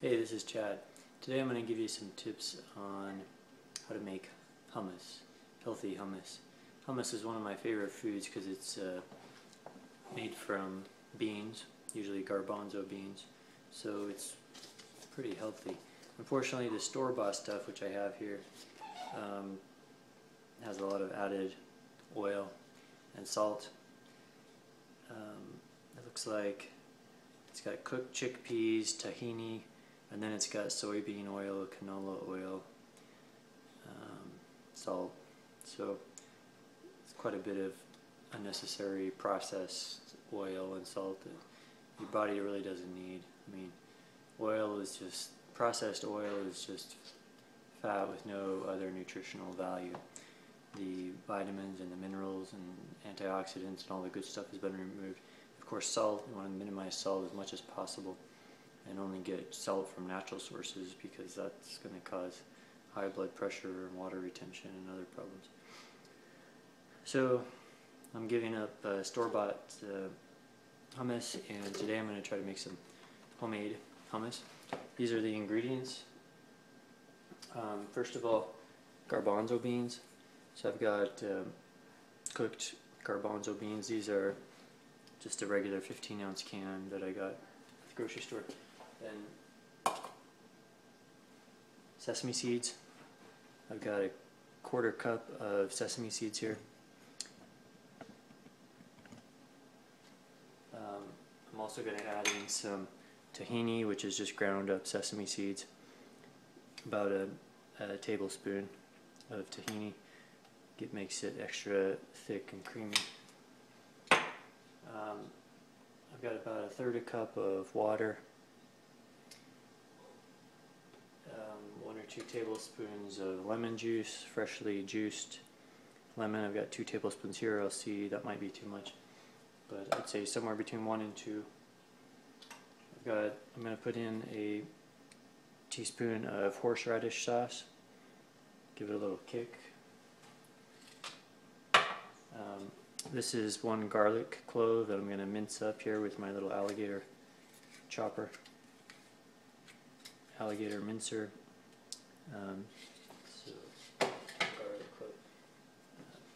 Hey, this is Chad. Today I'm going to give you some tips on how to make hummus, healthy hummus. Hummus is one of my favorite foods because it's made from beans, usually garbanzo beans, so it's pretty healthy. Unfortunately, the store-bought stuff, which I have here, has a lot of added oil and salt. It looks like it's got cooked chickpeas, tahini, and then it's got soybean oil, canola oil, salt. So it's quite a bit of unnecessary processed oil and salt that your body really doesn't need. I mean, processed oil is just fat with no other nutritional value. The vitamins and the minerals and antioxidants and all the good stuff has been removed. Of course, salt, you want to minimize salt as much as possible and only get salt from natural sources because that's going to cause high blood pressure and water retention and other problems. So I'm giving up store-bought hummus, and today I'm going to try to make some homemade hummus. These are the ingredients. First of all, garbanzo beans. So I've got cooked garbanzo beans. These are just a regular 15-ounce can that I got at the grocery store. Then sesame seeds. I've got a quarter cup of sesame seeds here. I'm also going to add in some tahini, which is just ground up sesame seeds. About a tablespoon of tahini. It makes it extra thick and creamy. I've got about a third a cup of water, 1 or 2 tablespoons of lemon juice, freshly juiced lemon. I've got 2 tablespoons here. I'll see, that might be too much, but I'd say somewhere between 1 and 2. I'm going to put in a teaspoon of horseradish sauce, give it a little kick. This is 1 garlic clove that I'm going to mince up here with my little alligator chopper, alligator mincer. Garlic clove.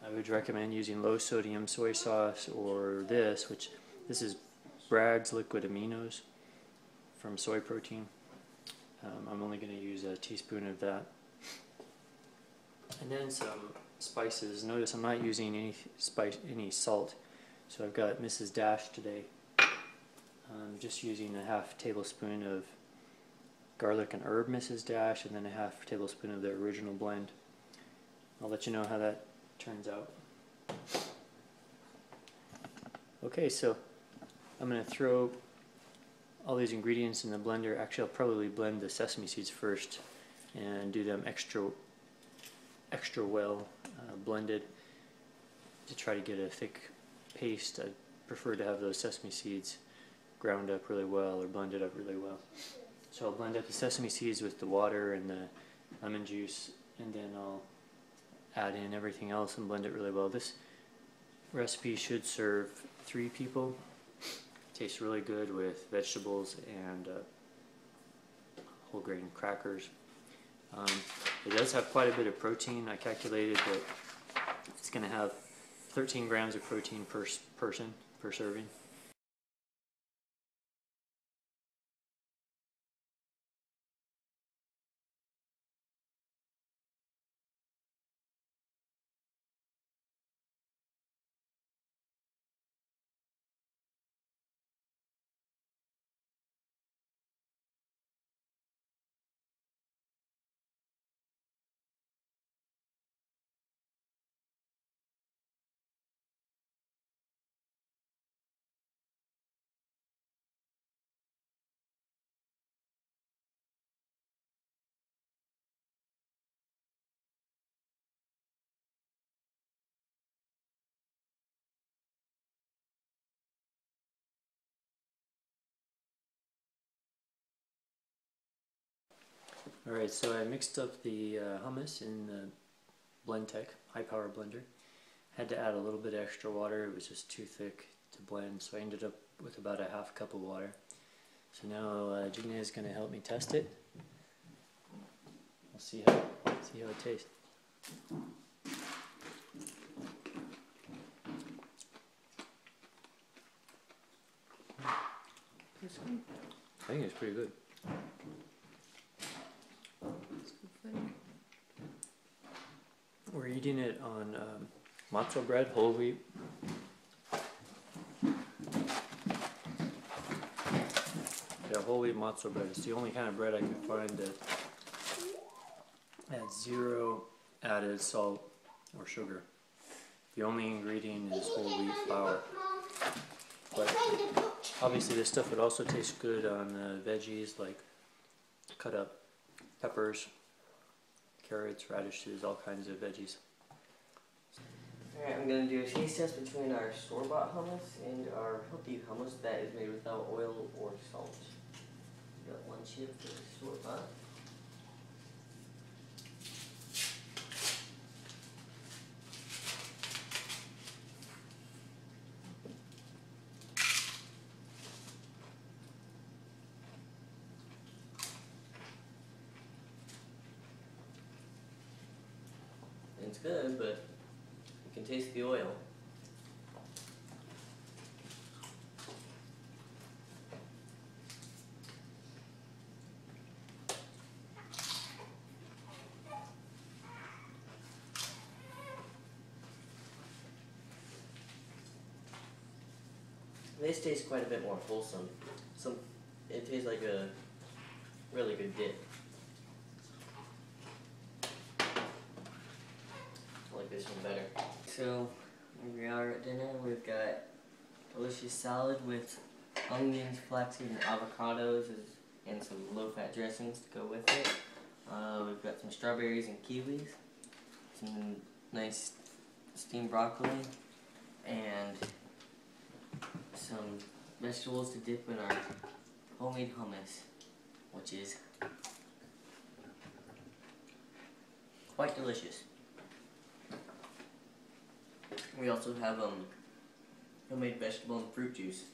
I would recommend using low sodium soy sauce or this is Bragg's liquid aminos from soy protein. I'm only going to use a teaspoon of that. And then some spices. Notice I'm not using any salt. So I've got Mrs. Dash today. I'm just using a ½ tablespoon of garlic and herb Mrs. Dash, and then a ½ tablespoon of the original blend. I'll let you know how that turns out. Okay, so I'm going to throw all these ingredients in the blender. Actually, I'll probably blend the sesame seeds first and do them extra well blended to try to get a thick paste. I prefer to have those sesame seeds ground up really well or blended up really well. So I'll blend up the sesame seeds with the water and the lemon juice, and then I'll add in everything else and blend it really well. This recipe should serve 3 people. Tastes really good with vegetables and whole grain crackers. It does have quite a bit of protein. I calculated that it's going to have 13 grams of protein per person, per serving. Alright, so I mixed up the hummus in the BlendTech high power blender. Had to add a little bit extra water, it was just too thick to blend, so I ended up with about a ½ cup of water. So now Gina is going to help me test it. We'll see how it tastes. I think it's pretty good. We're eating it on matzo bread, whole wheat. Yeah, whole wheat matzo bread. It's the only kind of bread I can find that has 0 added salt or sugar. The only ingredient is whole wheat flour. But obviously this stuff would also taste good on veggies like cut up peppers, carrots, radishes, all kinds of veggies. Alright, I'm going to do a taste test between our store-bought hummus and our healthy hummus that is made without oil or salt. Got one chip for the store-bought. It's good, but you can taste the oil. This tastes quite a bit more wholesome. It tastes like a really good dip. I like this one better. So, here we are at dinner. We've got delicious salad with onions, flaxseed, and avocados and some low-fat dressings to go with it. We've got some strawberries and kiwis, some nice steamed broccoli, and some vegetables to dip in our homemade hummus, which is quite delicious. We also have homemade vegetable and fruit juice.